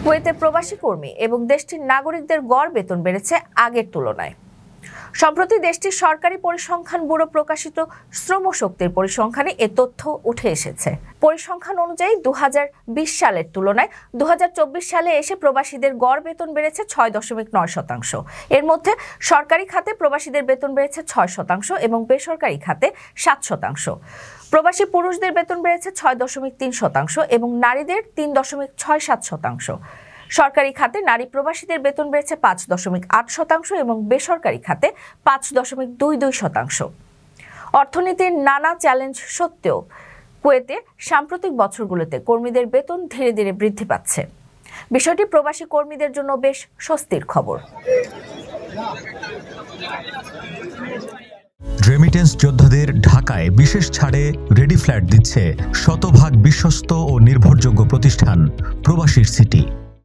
কুয়েতে প্রবাসী কর্মী এবং দেশটির নাগরিকদের গড় বেতন বেড়েছে আগের তুলনায়। সম্প্রতি দেশটির সরকারি পরিসংখ্যান ব্যুরো প্রকাশিত শ্রমশক্তির পরিসংখ্যানে এ তথ্য উঠে এসেছে। পরিসংখ্যান অনুযায়ী 2020 সালের তুলনায় 2024 সালে এসে প্রবাসীদের গড় বেতন বেড়েছে 6.9%। এর মধ্যে সরকারি খাতে প্রবাসীদের বেতন বেড়েছে 6% এবং বেসরকারি খাতে 7%। প্রবাসী পুরুষদের বেতন বেড়েছে 6.3% এবং নারীদের 3.67%। সরকারি খাতে নারী প্রবাসীদের বেতন বেড়েছে 5.8% এবং বেসরকারি খাতে 5.22%। অর্থনীতির নানা চ্যালেঞ্জ সত্ত্বেও কুয়েতে সাম্প্রতিক বছরগুলোতে কর্মীদের বেতন ধীরে ধীরে বৃদ্ধি পাচ্ছে। বিষয়টি প্রবাসী কর্মীদের জন্য বেশ স্বস্তির খবর। রেমিটেন্স যোদ্ধাদের ঢাকায় বিশেষ ছাড়ে রেডি ফ্ল্যাট দিচ্ছে শতভাগ বিশ্বস্ত ও নির্ভরযোগ্য প্রতিষ্ঠান প্রবাসীর সিটি।